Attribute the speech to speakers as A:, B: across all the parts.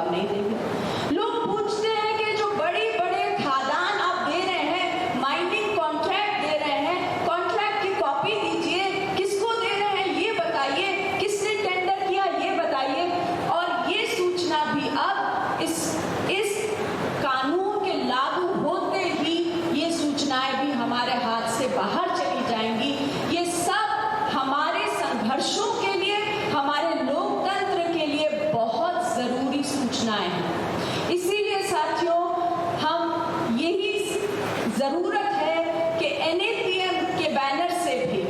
A: जवाब नहीं देंगे। लोग पूछते हैं कि जो बड़े बड़े खादान आप दे रहे हैं, माइनिंग कॉन्ट्रैक्ट दे रहे हैं, कॉन्ट्रैक्ट की कॉपी दीजिए, किसको दे रहे हैं ये बताइए, किसने टेंडर किया ये बताइए। और ये सूचना भी अब इस कानून के लागू होते ही ये सूचनाएं भी हमारे हाथ से बाहर चली जाएंगी। ये सब हमारे संघर्षों के लिए, हमारे लोकतंत्र के लिए बहुत जरूरी सूचनाएं हैं। इसीलिए साथियों, हम यही जरूरत है कि NAPM के बैनर से भी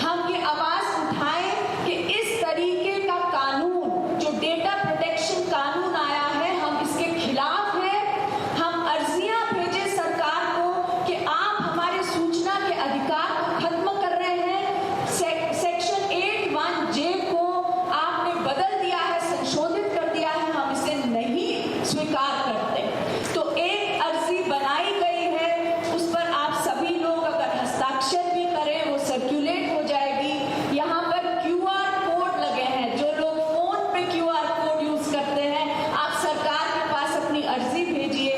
A: हम ये आवाज उठाएं कि इस तरीके का कानून, जो डेटा प्रोटेक्शन कानून आया है, हम इसके खिलाफ हैं। हम अर्जियां भेजें सरकार को कि आप हमारे सूचना के अधिकार को खत्म कर रहे हैं। सेक्शन 81J को आपने बदल दिया है, संशोधित कर दिया है, हम इसे नहीं स्वीकार करते। तो एक अर्जी बनाई गई है, उस पर आप सभी लोग अगर हस्ताक्षर भी करें, वो सर्कुलेट हो जाएगी। यहाँ पर QR कोड लगे हैं, जो लोग फोन पे QR कोड यूज करते हैं, आप सरकार के पास अपनी अर्जी भेजिए।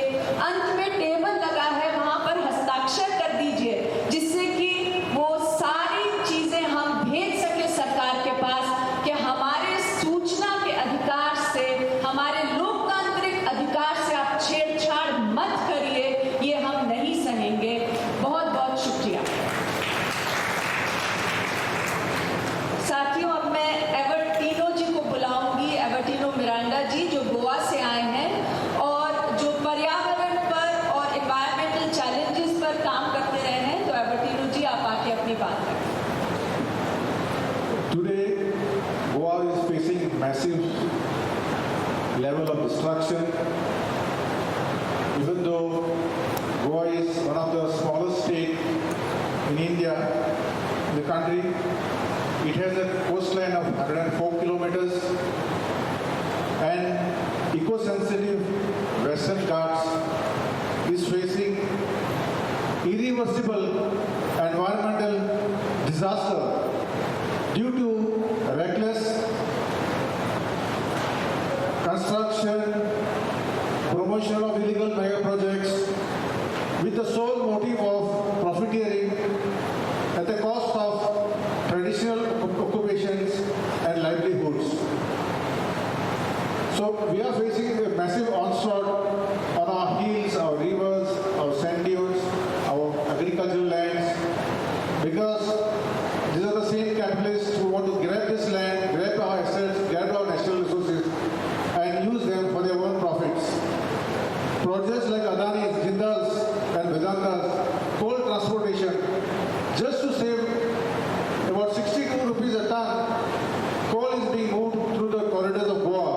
A: अंत में टेबल लगा है, वहां पर हस्ताक्षर कर दीजिए, जिससे कि वो सारी चीजें हम भेज सके सरकार के पास कि हमारे सूचना के अधिकार से, हमारे लोकतांत्रिक अधिकार से आप छेड़छाड़ मत करिए, ये हम नहीं सहेंगे। बहुत बहुत शुक्रिया। साथियों, अब मैं एवर्टिनो जी को बुलाऊंगी, एवर्टिनो मिरांडा जी, जो गोवा से आए हैं और जो पर्यावरण पर और एनवायरमेंटल चैलेंजेस पर काम करते रहे हैं। तो एवर्टिनो जी, आप आके अपनी बात करें।
B: Today, Goa is facing massive level of destruction. Even though Goa is one of the smallest states in India, in the country, it has a coastline of 104 kilometers and eco-sensitive Western Ghats is facing irreversible environmental disaster due to reckless construction, promotion of illegal mega projects with the sole motive of profiteering at the cost of traditional occupations and livelihoods. So we are facing a massive onslaught on our hills, our rivers, our sand dunes, our agricultural lands, because these are the same capitalists who want to grab this land, grab our assets, grab our natural resources and use them for their own profits. Projects like Adani's, Jindal's and Vedanta's coal transportation, just to save about 62 rupees a ton, coal is being moved through the corridors of Goa,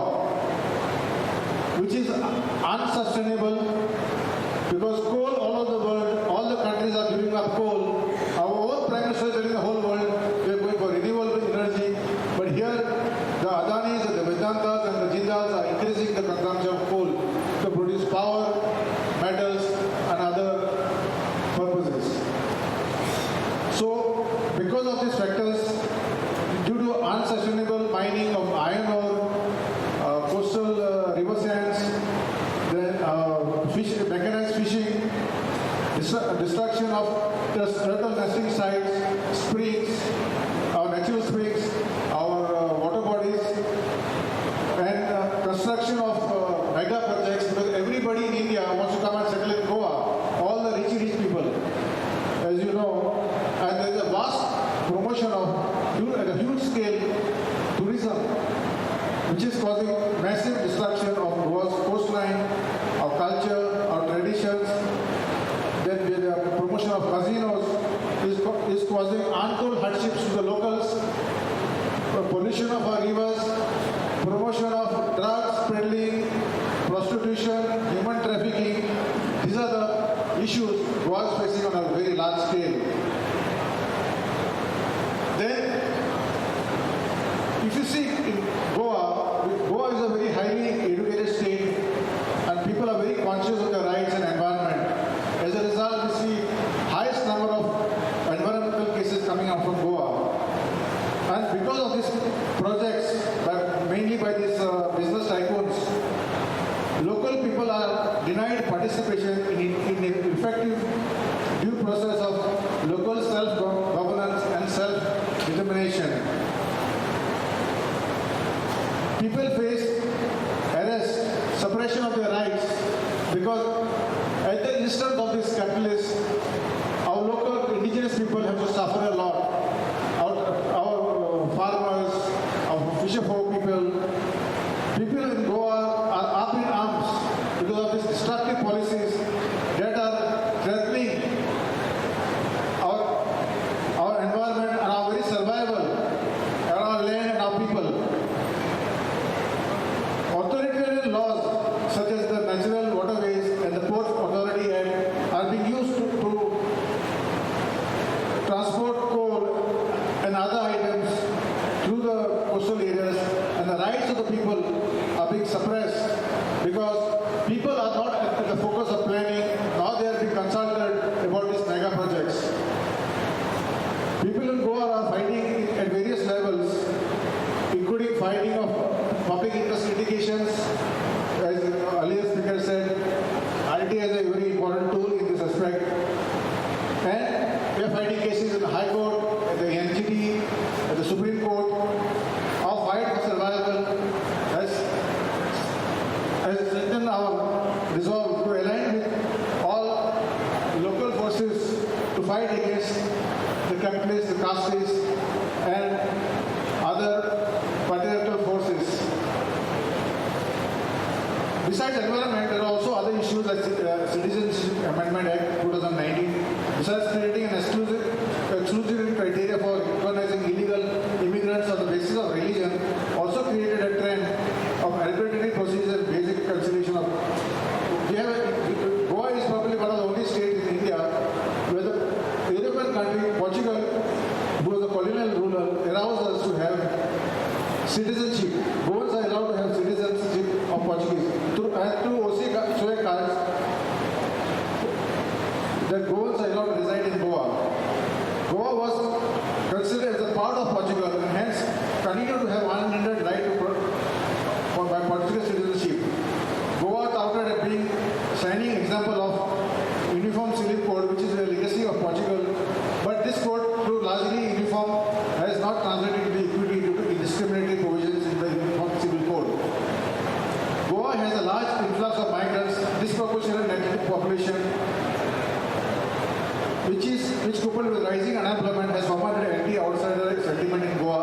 B: which is unsustainable because coal all over the world, all the countries are giving up coal. Our own Prime Minister is telling the whole world we are going for renewable energy, but here the Adanis, the Vedantas and the Jindals are increasing the consumption of coal to produce power, metals and other purposes. So because of these factors, due to unsustainable mining of iron ore, coastal river sands, then mechanized fishing, destruction of the turtle nesting sites, springs, our natural springs, our water bodies, and construction of mega projects, because everybody in India wants to come and settle in Goa, all the rich people, as you know, and there is a vast promotion of, at a huge scale, tourism, which is causing massive destruction of Goa's coastline, our culture, our traditions. Then the promotion of casinos is causing untold hardships to the locals, pollution of our rivers, promotion of drugs, peddling, prostitution, human trafficking. These are the issues Goa is facing on a very large scale. Then, if you see in Goa, Goa is a very highly educated state and people are very conscious of their rights and environment. As a result, we see highest number of environmental cases coming out from Goa. And because of these projects, mainly by these business tycoons, participation in an effective due process of local self-governance and self-determination. People face arrest, suppression of their rights, because at the instance of these capitalists, our local indigenous people have to suffer a lot. Our farmers, our fisherfolk people in Goa are up in arms because of these destructive policies that are threatening our environment and our very survival, and our land and our people. Authoritarian laws such as the Natural Waterways and the Port Authority Act are being used to transport coal and other items through the coastal areas, and the rights of the people are being suppressed because people are not at the focus of planning, nor they are being consulted about these mega projects. People in Goa are fighting at various levels, including fighting of public interest litigations. As the earlier speaker said, RT is a very important tool in this aspect. And we are fighting cases in the High Court, at the NGT, at the Supreme Court. Our fight for survival has strengthened our resolve to align with all local forces to fight against the capitalists, the castes, and other patriarchal forces. Besides environment, there are also other issues like Citizenship Amendment Act 2019. Besides creating an exclusive criteria for recognizing illegal immigrants on the basis of religion, also created a trend of arbitrary procedures and basic consideration of. Goa is probably one of the only states in India where the European country, Portugal, who was a colonial ruler, allows us to have citizenship. Goans are allowed to have citizenship of Portuguese. Through OCA cards, that Goans are allowed to reside in Goa. Goa was considered as a part of Portugal and hence continued to have unhindered right by Portuguese citizenship. Goa touted as being a shining example of uniform civil code, which is a legacy of Portugal, but this code, through largely uniform, has not translated into equity due to discriminatory provisions in the uniform civil code. Goa has a large influx of migrants, disproportionate net population, which coupled with rising unemployment has fomented anti-outsider sentiment in Goa.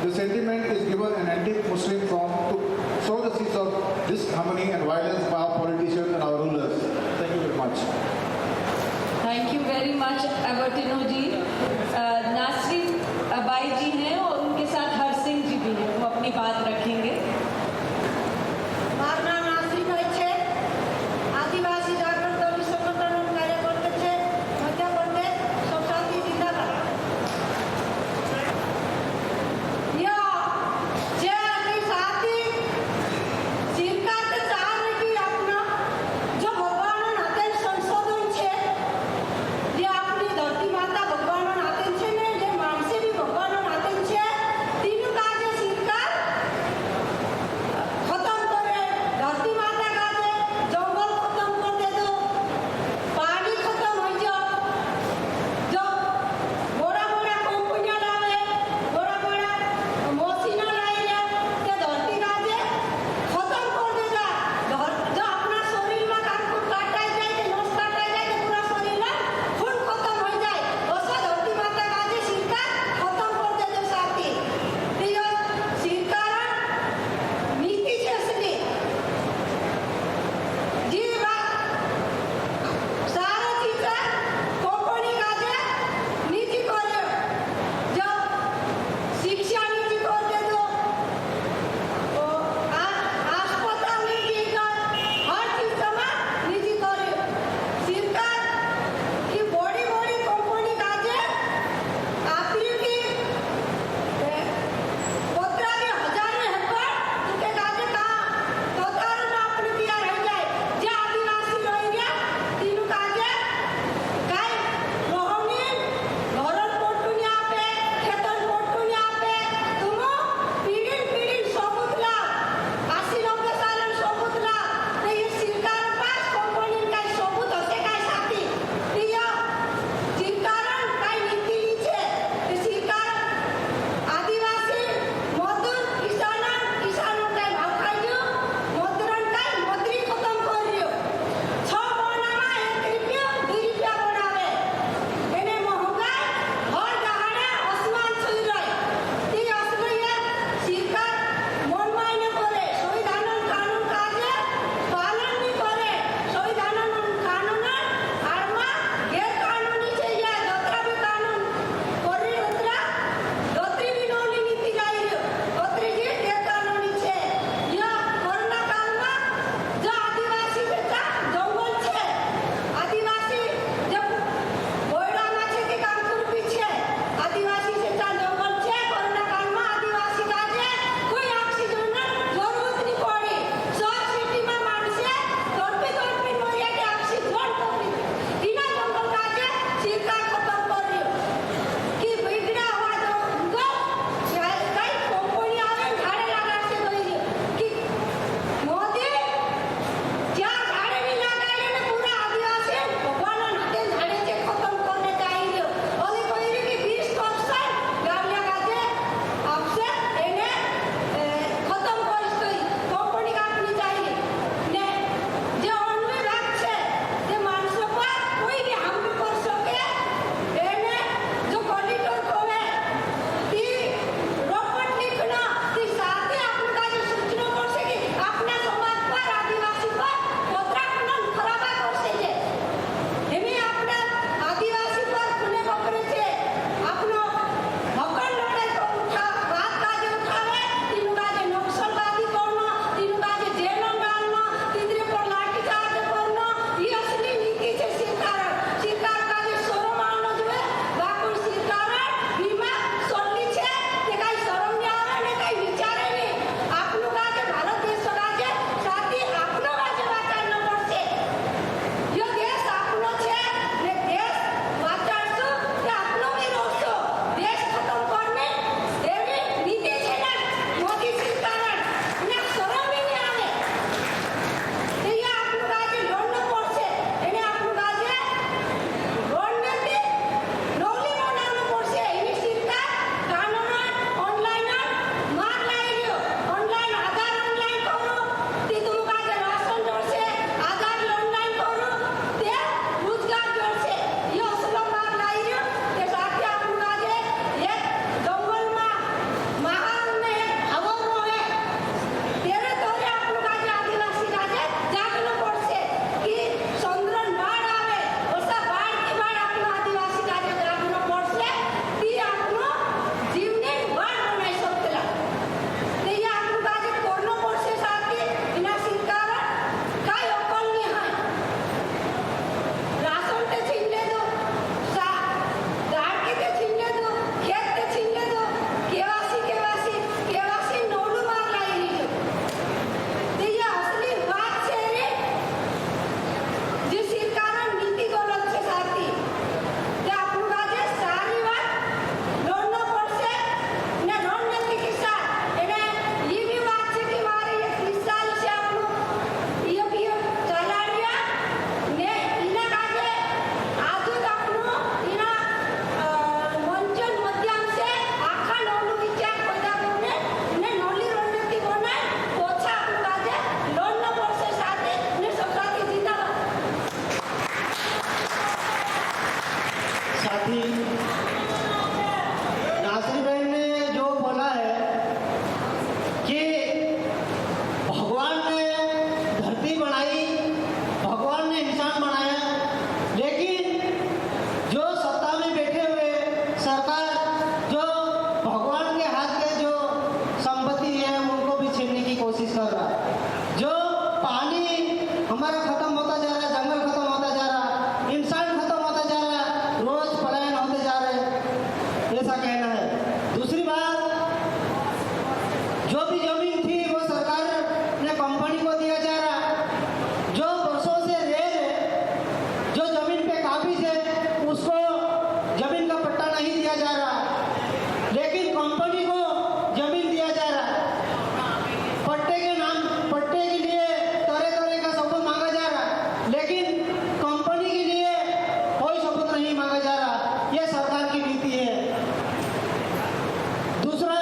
B: The sentiment is given an anti-Muslim form to sow the seeds of disharmony and violence by our politicians and our rulers. Thank you very much.
A: Thank you very much अबर्टिनो जी. नासरीन अबाई जी हैं और उनके साथ हर सिंह जी भी हैं, वो अपनी बात रखेंगे.
C: મારું નામ નાસરીભાઈ છે. આદિવાસી જાગરણ દળની સંગઠનનું કાર્ય કરે છે. મધ્યપ્રદેશ સોસાયટી જિંદાબાદ. या જે આપણી સાથી સરકાર તો ચાલે કે આપના જો ભગવાનના નાતે સંશોધન છે, જે આપણી ધરતી માતા ભગવાનના નાતે છે ને, જે માણસે બી ભગવાનના નાતે છે, તેનું કાર્ય સરકાર
D: हमारा खत्म होता जा रहा है, जंगल खत्म होता जा रहा, इंसान खत्म होता जा रहा, रोज पलायन होते जा रहे, ऐसा कहना है। दूसरी बात, जो भी जमीन थी वो सरकार ने कंपनी को दिया जा रहा, जो वर्षों से रह रहे, जो जमीन पे काबिज है उसको जमीन का पट्टा नहीं दिया जा रहा, लेकिन कंपनी को जमीन दिया जा रहा। पट्टे के नाम, पट्टे के लिए तरह तरह का सबूत मांगा जा रहा, लेकिन कंपनी के लिए कोई सबूत नहीं मांगा जा रहा। ये सरकार की नीति है। दूसरा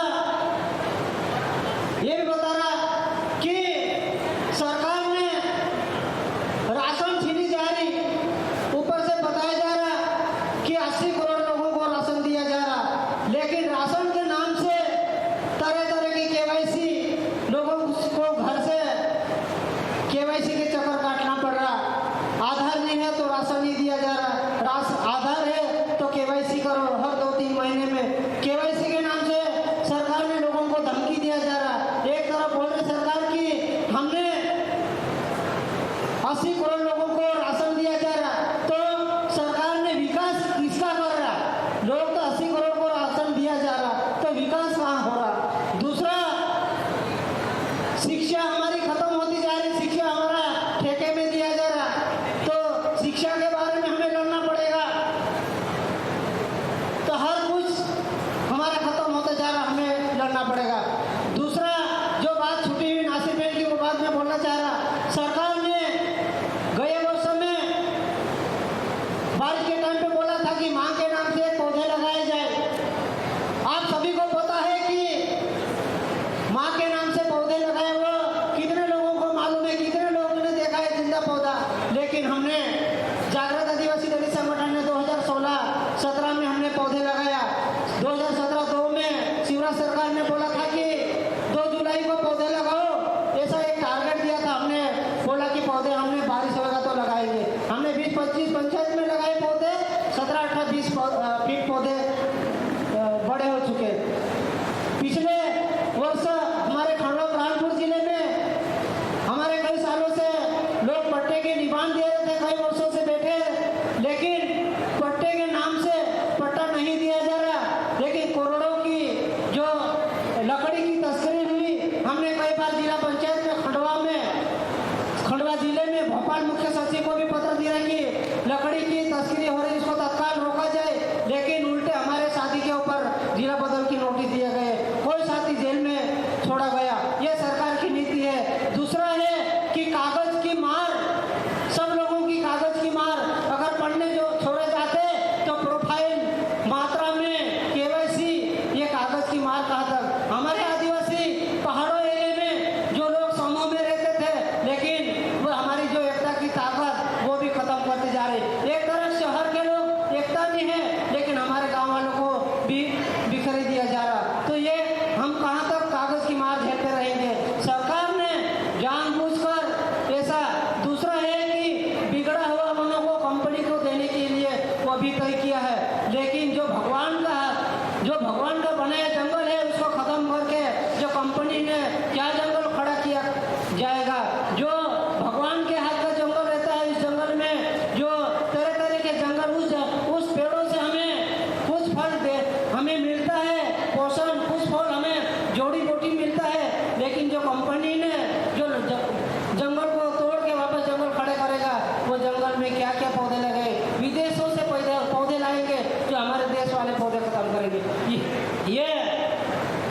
D: ये भी बता रहा कि सरकार ने राशन छीनी जा रही, ऊपर से बताया जा रहा कि 80 करोड़ लोगों को राशन दिया जा रहा, लेकिन राशन के नाम से तरह तरह की केवाईसी, लोगों को घर से केवाईसी के चक्कर काटना पड़ रहा। आधार नहीं है तो राशन नहीं दिया जा रहा, आधार है तो केवाईसी करो हर 2-3 महीने में। केवाईसी के नाम से सरकार ने लोगों को धमकी दिया जा रहा। एक तरफ बोल रही सरकार की हमने 80 करोड़ लोगों को राशन दिया जा रहा, तो सरकार ने विकास किसका कर रहा? लोग तो 80 करोड़ को राशन दिया जा रहा, तो विकास कहाँ हो रहा? दूसरा, शिक्षा हमारी खत्म होती जा रही, शिक्षा हमारा ठेके में दिया जा रहा, तो शिक्षा के बारे में हमें लड़ना पड़ेगा। तो हर कुछ हमारा खत्म होता जा रहा, हमें लड़ना पड़ेगा। दूसरा जो बात छुटी हुई नासिर बहन की, वो बात मैं बोलना चाह रहा, सरकार ने गए वर्ष में बारिश के टाइम पे बोला था कि मां के नाम से पौधे लगाए जाए। आप सभी को पता है कि मां के नाम से पौधे लगाए हुए कितने लोगों को मालूम है, कितने लोगों ने देखा है जिंदा पौधा। लेकिन हमने जागृत आदिवासी दलित संगठन ने 2016-17 में हमने पौधे लगाया। 2017-2 में शिवराज सरकार ने बोला था कि 2 जुलाई को पौधे लगाओ, ऐसा एक टारगेट दिया था। हमने बोला कि पौधे हमने बारिश होगा तो लगाएंगे। हमने 20-25 पंचायत में लगाए पौधे, 17-18-20 फीट पौधे बड़े हो चुके। पिछले वर्ष हमारे खंडवा बुरहानपुर जिले में हमारे कई सालों से लोग पट्टे के निशान दे रहे थे, कई वर्षों से बैठे, लेकिन पट्टे के नाम से पट्टा नहीं दिया जा रहा। लेकिन करोड़ों की जो लकड़ी की तस्करी हुई, हमने कई बार जिला पंचायत में खंडवा जिले में भोपाल मुख्य सचिव को भी पत्र दिया कि लकड़ी की तस्करी हो रही, इसको तत्काल रोका जाए, लेकिन उल्टे हमारे साथी के ऊपर जिला बदल की नोटिस दिए गए, कोई साथी जेल में छोड़ा गया। ये सरकार की नीति है। दूसरा है कि कागज की मार, सब लोगों की कागज की मार, अगर पढ़ने जो छोड़े जाते तो प्रोफाइल मात्रा में केवाईसी, ये कागज की मार कहाँ तक? हमारे आदिवासी पहाड़ों एरिया में जो लोग समूह में रहते थे, लेकिन वो हमारी जो एकता की ताकत वो भी खत्म करते जा रहे। एक तरफ शहर के लोग एकता में है, लेकिन हमारे गांव वालों को भी बिखर दिया जा रहा। तो ये हम कहाँ तक कागज की मार झेलते रहेंगे? सरकार ने जानबूझकर ऐसा। दूसरा है कि बिगड़ा हुआ वनों को कंपनी को देने के लिए वो भी तय किया है, लेकिन जो भगवान का बनाया जंगल है उसको खत्म करके जो कंपनी ने क्या जंगल खड़ा किया जाएगा? जो भगवान के हाथ का जंगल रहता है, इस जंगल में जो तरह तरह के जंगल, उस पेड़ों से हमें कुछ फल हमें मिलता है, पोषण, कुछ फल हमें जोड़ी बूटी मिलता है, लेकिन जो कंपनी ने जो जंगल को तोड़ के वापस जंगल खड़े करेगा, वो जंगल में क्या क्या पौधे लगे, विदेशों से पौधे लाएंगे जो हमारे देश वाले पौधे खत्म करेंगे। ये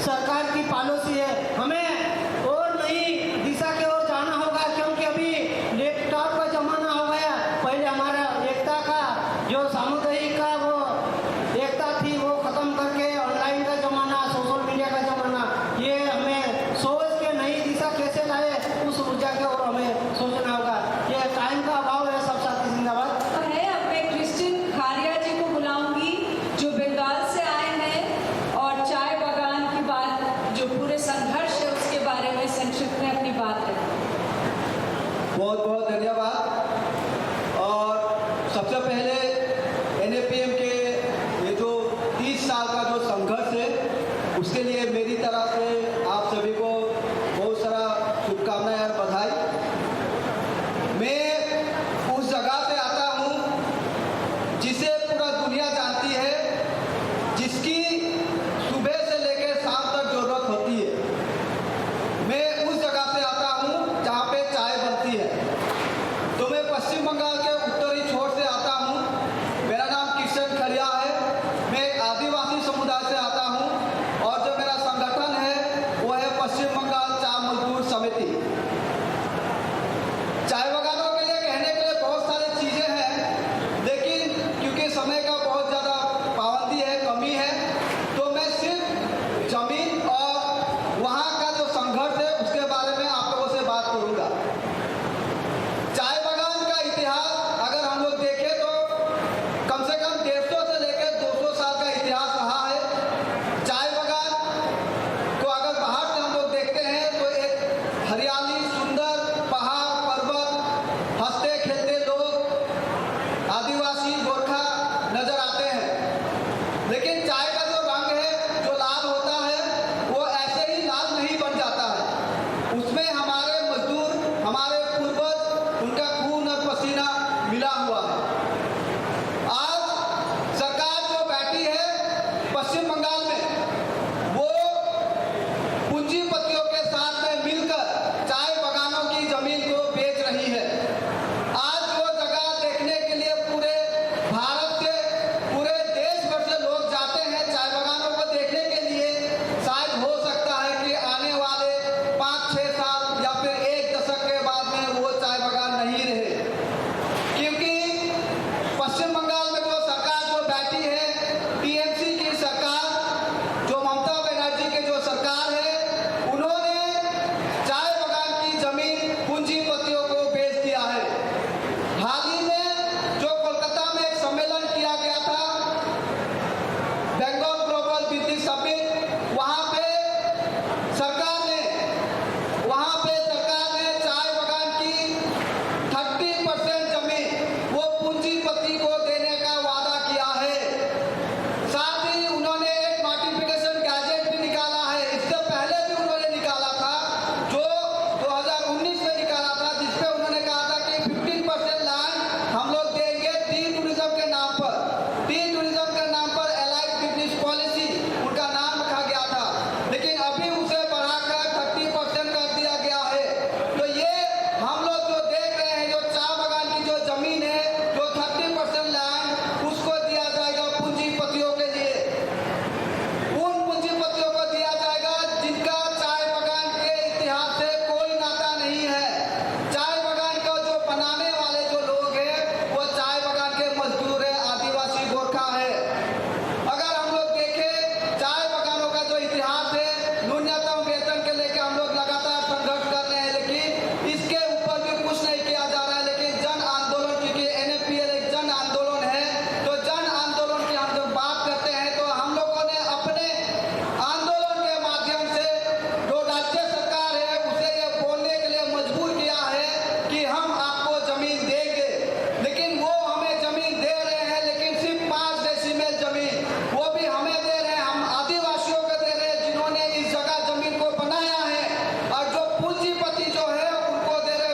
D: सरकार की पॉलिसी है। हमें और नई दिशा की ओर जाना होगा, क्योंकि अभी लैपटॉप का जमाना हो गया। पहले हमारा एकता का जो सामुदायिक का वो एकता थी, वो खत्म करके ऑनलाइन का जमाना, सोशल मीडिया का जमाना, ये हमें सोच के नई दिशा कैसे लाए, उस ऊर्जा की ओर हमें सोचना होगा। ये टाइम का अभाव है। सब साथी जिंदाबाद
A: है। अब मैं क्रिस्टिन खारिया जी को बुलाऊंगी, जो बंगाल से आए हैं और चाय बागान की बात, जो पूरे संघर्ष है उसके बारे में संक्षिप्त में अपनी बात रखें।
E: बहुत बहुत धन्यवाद। और सबसे पहले NAPM के ये जो 30 साल का जो संघर्ष है, उसके लिए मेरी तरफ से आप सभी को बहुत सारा शुभकामनाएं और बधाई। मैं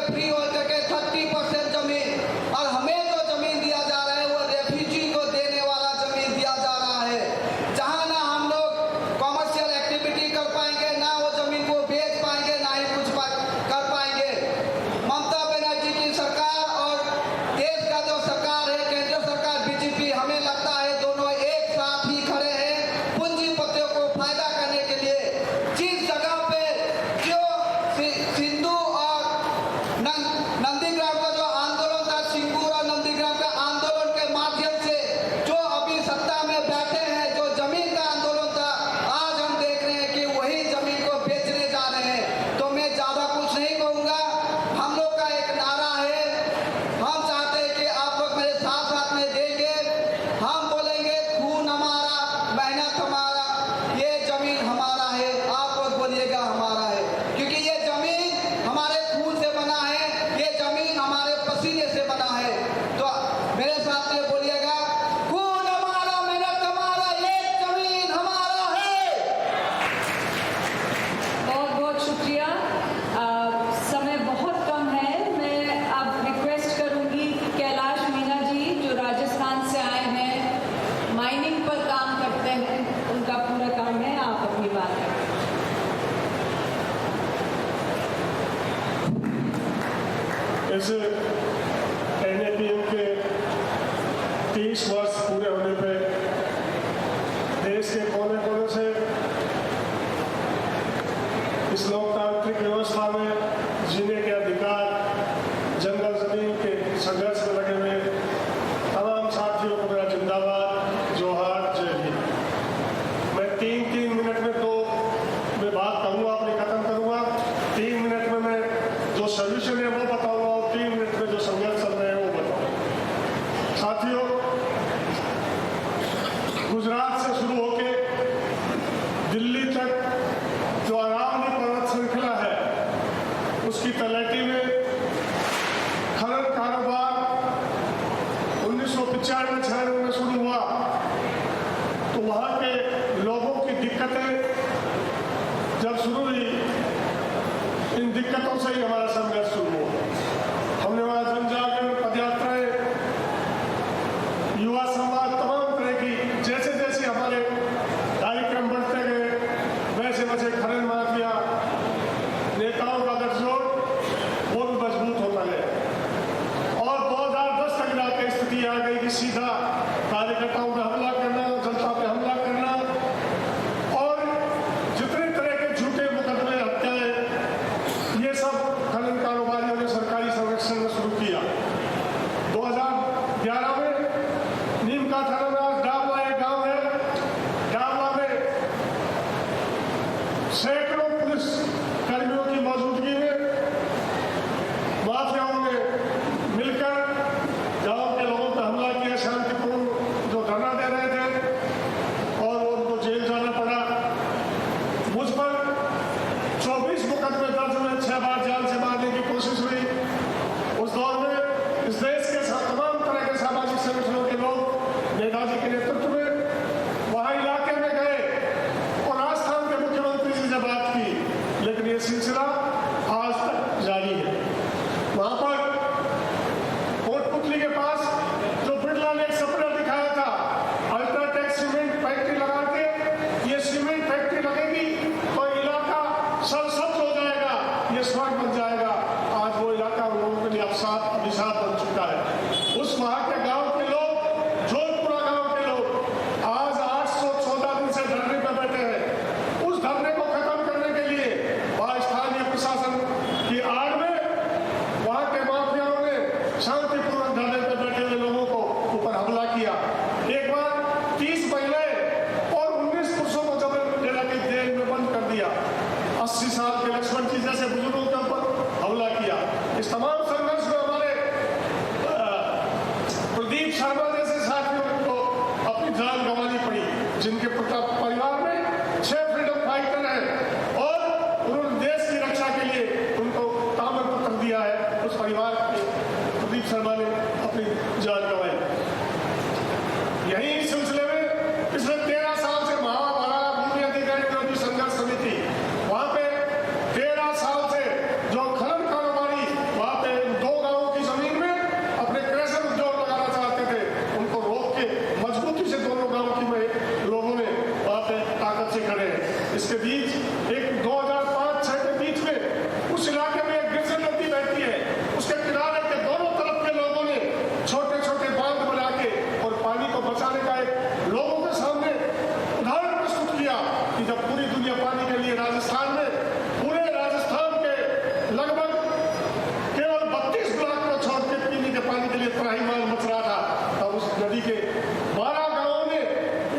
E: फ्री होल्ड करके 30% जमीन, और हमें जो जमीन दिया जा रहा है वो रेफ्यूजी को देने वाला जमीन दिया जा रहा है, जहां ना हम लोग कॉमर्शियल एक्टिविटी कर पाएंगे, ना वो जमीन को बेच पाएंगे, ना ही कुछ कर पाएंगे। ममता बनर्जी की सरकार और देश का जो सरकार है, केंद्र सरकार बीजेपी, हमें लगता है दोनों एक साथ ही खड़े हैं पूंजीपतियों को फायदा करने के लिए। जिस जगह पे जो सिंधु और नंदीग्राम का जो आंदोलन था, सिंगूर और नंदीग्राम का आंदोलन के माध्यम से जो अभी सत्ता में बैठे हैं, जो जमीन का आंदोलन था, आज हम देख रहे हैं कि वही जमीन को बेचने जा रहे हैं। तो मैं ज्यादा कुछ नहीं कहूंगा। हम लोग का एक नारा है, हम चाहते हैं कि आप लोग मेरे साथ साथ में देंगे। हम बोलेंगे खून हमारा, मेहनत हमारा, ये जमीन हमारा है। आप लोग बोलिएगा हमारा है, क्योंकि ये जमीन हमारे खून से बना है, ये जमीन हमारे पसीने से बना है। तो मेरे साथ में बोलिएगा खून हमारा, मेहनत हमारा, ये जमीन हमारा है।
A: बहुत बहुत शुक्रिया। समय बहुत कम है। मैं अब रिक्वेस्ट करूंगी कैलाश मीना जी, जो राजस्थान से आए हैं, माइनिंग पर काम करते हैं, उनका पूरा काम है, आप अपनी बात करें।
F: इस NAPM के 30 वर्ष पूरे होने पे देश के कोने कोने से इस लोकतांत्रिक व्यवस्था में जीने के अधिकार, जंगल जमीन के संघर्ष में लगे हुए तमाम साथियों को मेरा जिंदाबाद, जोहार, जय हिंद। मैं 3 मिनट में तो मैं बात कहूँगा, अपनी खत्म करूँगा। 3 मिनट में मैं जो सोल्यूशन है वो बताऊँगा, और 3 मिनट में जो संघर्ष चल रहे हैं वो बताऊँगा। साथियों, गुजरात से शुरू होके दिल्ली तक जो अरावली पर्वत श्रृंखला है, उसकी तलहटी में खनन कारोबार 1995-96 में शुरू हुआ। तो वहाँ के लोगों की दिक्कतें जब शुरू हुई, इन दिक्कतों से ही हमारा संघर्ष शुरू हुआ। हमने वहाँ जनजागरण, पदयात्राएं, युवा संवाद, तमाम तरह की जैसे जैसे हमारे कार्यक्रम बढ़ते गए, वैसे वैसे खनन माफिया नेताओं का गठजोड़ वो भी मजबूत होता गया। और 2010 तक जाकर स्थिति आ गई कि सीधा कार्यकर्ताओं पर हमला करना, जनता पे हमला करना, और जितने तरह के झूठे मुकदमे, हत्याएं, ये सब खनन कारोबारियों ने सरकारी संरक्षण में शुरू किया। 2011 में नीम का थाना डाबला एक गांव है, डाबला में सैकड़ों पुलिस कर्मियों की मौजूदगी में माफियाओं ने मिलकर गांव के लोगों पर हमला किया, शांतिपूर्ण जो धरना दे रहे थे, और उनको जेल जाना पड़ा। मुझ पर 24 मुकदमे दर्ज हुए, 6 बार जान से मारने की कोशिश हुई। उस दौर में इस देश के तमाम तरह के सामाजिक संगठनों के लोग नेताजी के नेतृत्व में वहाँ इलाके में गए और राजस्थान के मुख्यमंत्री जी से बात की, लेकिन ये सिलसिला आज तक जारी है। वहाँ पर कोटपुतली के पास जो बिरला ने एक सपना दिखाया था, अल्ट्राटेक सीमेंट फैक्ट्री लगा के, ये सीमेंट फैक्ट्री लगेगी तो इलाका सरसब्ज हो जाएगा, ये स्वर्ग बन जाएगा। आज वो इलाका उन लोगों के लिए अभिशाप बन चुका है। उस वहाँ के गांव के लोग, जोधपुरा गांव के लोग, आज 814 दिन से धरने पर बैठे हैं। उस धरने को खत्म करने के लिए वहाँ स्थानीय प्रशासन की आड़ में वहाँ के माफियाओं ने शांतिपूर्ण धरने पर बैठे हुए लोगों को ऊपर हमला किया। एक बार 30 महिलाएं और 19 पुरुषों को जबरदस्ती जेल में बंद कर दिया। 80 साल के लक्ष्मण जी जैसे बुजुर्गों के ऊपर हमला किया। इस तमाम संघर्ष में हमारे त्राहिमाम मच रहा था, तब उस नदी के 12 गांवों ने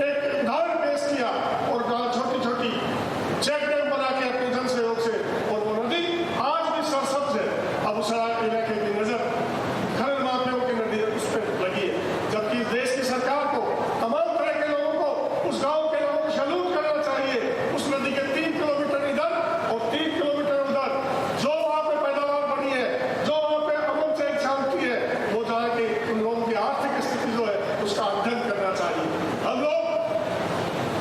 F: एक उदाहरण पेश किया और गांव छोटी छोटी चेक डैम बना के अपने जन सहयोग से, और वो नदी आज भी सरसब्ज है। अब उस इलाके की नजर खनन माफियाओं की नदी उस पर लगी है, जबकि देश की सरकार को तमाम तरह के लोगों को, उस गांव के लोगों को सैल्यूट करना चाहिए। उस नदी के 3 किलोमीटर इधर और 3 किलोमीटर उधर जो वहां पे पैदावार बनी है, जो वहां पे अमन से शांति है, वो जहाँ की उन लोगों की आर्थिक स्थिति जो है उसका अध्ययन करना चाहिए। हम लोग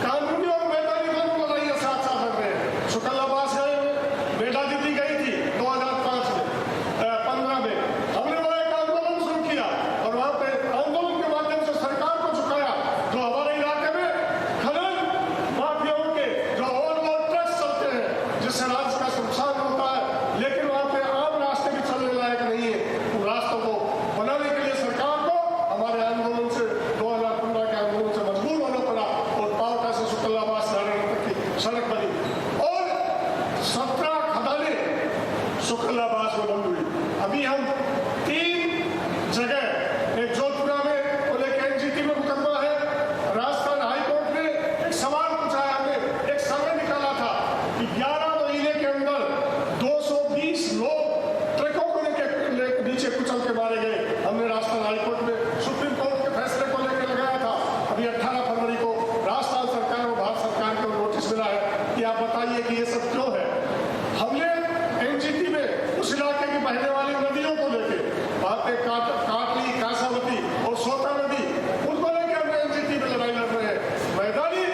F: कानूनी और मैदानी दोनों लड़ाइयां साथ साथ लड़ रहे हैं। शुक्लाबास गए हुए, बेटा दीदी गई थी 2005 में 15 में, हमने वहां एक आंदोलन शुरू किया और वहां पे आंदोलन के माध्यम से सरकार को झुकाया। जो हमारे इलाके में खनन माफियाओं के जो ओवरलोड ट्रस्ट चलते हैं, जिससे राज्य का नुकसान होता है, लेकिन वहां पे आम रास्ते भी चलने लायक नहीं है। उन रास्तों को बनाने के लिए सरकार को हमारे आंदोलन से 2015 के आंदोलन से मजबूर होना पड़ा और पावटा से शुक्लाबास नारायण तक की सड़क बनी और 17 खदानें शुक्लाबास में बंद हुई। अभी हम 3 जगह, एक जोधपुरा में और एक एनजीटी में मुकदमा है। राजस्थान हाईकोर्ट ने एक सवाल पूछा है, हमने एक सर्वे निकाला था कि 11 महीने के अंदर 220 लोग ट्रकों को लेके नीचे कुचल के मारे गए। हमने राजस्थान हाईकोर्ट में सुप्रीम कोर्ट के फैसले को लेकर लगाया था। अभी 18 फरवरी को राजस्थान सरकार और भारत सरकार को नोटिस मिला है कि आप बताइए कि ये सब क्यों है। हमने एनजीटी में उस इलाके की बहने वाली नदियों को लेके वहां पे काटली, कासावती और सोता नदी, उनको लेके हमने एनजीटी में लड़ाई लड़ रहे हैं। मैदानी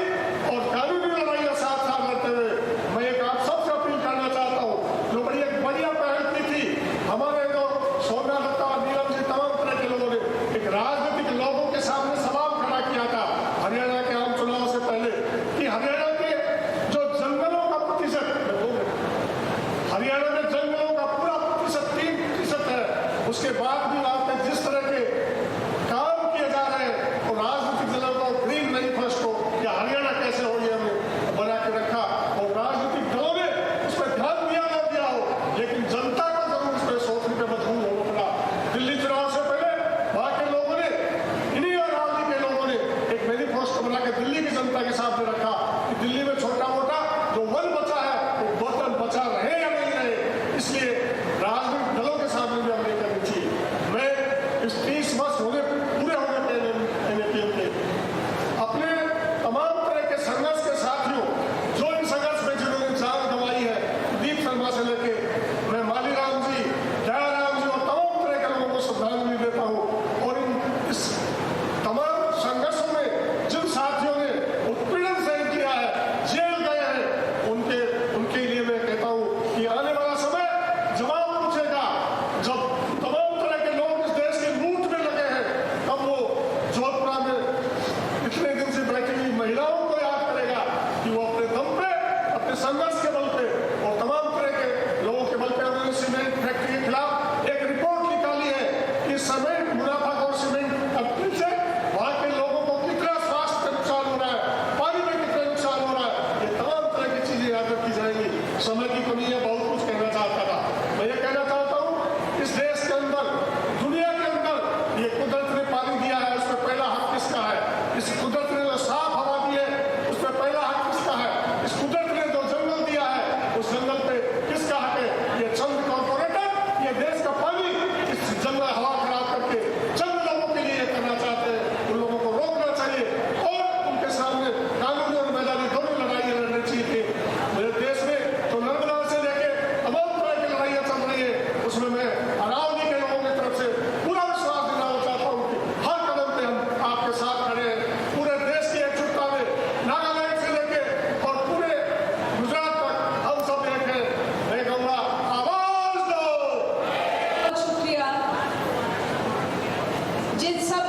F: और कानूनी लड़ाइयां साथ साथ लड़ते हुए मैं एक आप सबसे अपील करना चाहता हूँ, जो बड़ी एक बढ़िया पहल की थी हमारे जो सोना लता और नीलम जी तमाम तरह के लोगों ने एक राजनीतिक लोगों के सामने सवाल खड़ा किया था हरियाणा के आम चुनाव से पहले कि हरियाणा के जो जंगलों का प्रतिशत, हरियाणा में जंगलों का पूरा प्रतिशत 3% है, उसके बाद भी वहां पे जिस तरह के काम किए जा रहे हैं और राजनीतिक दलों को ग्रीन मैनिफेस्टो को या हरियाणा कैसे हो, ये हमने बना के रखा और राजनीतिक दलों ने उस पर ध्यान दिया ना दिया हो, लेकिन जनता को जरूर उस पर सोचने पर मजबूर होना पड़ा। दिल्ली चुनाव से पहले वहां के लोगों ने, इन्हीं और रावली के लोगों ने एक मैनिफेस्टो बना के दिल्ली की जनता के सामने रखा कि दिल्ली में छोटा मोटा जो वन बचा है वो वतन बचा रहे या नहीं रहे, इसलिए राजनीतिक दलों के सामने भी हमने करनी चाहिए। मैं इस 30 वर्ष पूरे होने पे एनएपीएम के अपने तमाम तरह के संघर्ष के साथियों, जो इन संघर्ष में जिन्होंने जान गंवाई है, दीप शर्मा से लेके मैं मालीराम जी, दयाराम जी और तमाम तरह के लोगों को श्रद्धांजलि देता हूँ। और इस तमाम संघर्षों में जिन साथियों ने उत्पीड़न सहन किया है, जेल गए हैं, उनके लिए मैं कहता हूँ कि आने वाला समय जवाब पूछेगा। जब तमाम तरह के लोग इस देश की लूट में लगे हैं, तब वो जोधपुरा में इतने दिन से बैठी हुई महिलाओं को याद करेगा कि वो अपने दम पे, अपने संघर्ष के बल पे और तमाम तरह के लोगों के बल पे उन्होंने सीमेंट फैक्ट्री के खिलाफ एक रिपोर्ट निकाली है कि सीमेंट मुनाफाखोर सीमेंट कंपनी से वहां के लोगों को कितना स्वास्थ्य का नुकसान हो रहा है, पानी में कितना नुकसान हो रहा है, ये तमाम तरह की चीजें याद रखी जाएंगी। समय की कमी है, बहुत कुछ कहना चाहता था। मैं ये कहना चाहता हूँ, इस देश के अंदर, दुनिया के अंदर ये कुदरत ने पानी दिया है, उस पर पहला हक किसका है? इस कुदरत ने जो साफ हवा दी है, उस पर पहला हक किसका है? इस कुदरत ने जो जंगल दिया है, उस जंगल पे किसका हक है? ये चंद कॉर्पोरेटर ये देश का पानी इस जंगल हवा खराब करके चंद लोगों के लिए करना चाहते हैं। उन लोगों को रोकना चाहिए और उनके सामने कानूनी और मैदानी दोनों लड़ाइयां लड़नी चाहिए थी। मेरे देश में तो नर्मदा से लेके तमाम तरह की लड़ाइयां चल रही है, उसमें मैं अरावली के लोगों की तरफ से पूरा विश्वास दिलाना चाहता हूँ कि हर कदम पे हम आपके साथ खड़े हैं। पूरे देश की एकजुटता में नागालैंड से लेके और पूरे गुजरात तक हम सब एक हैं। मैं कहूँगा आवाज दो।
A: बहुत शुक्रिया जिन सब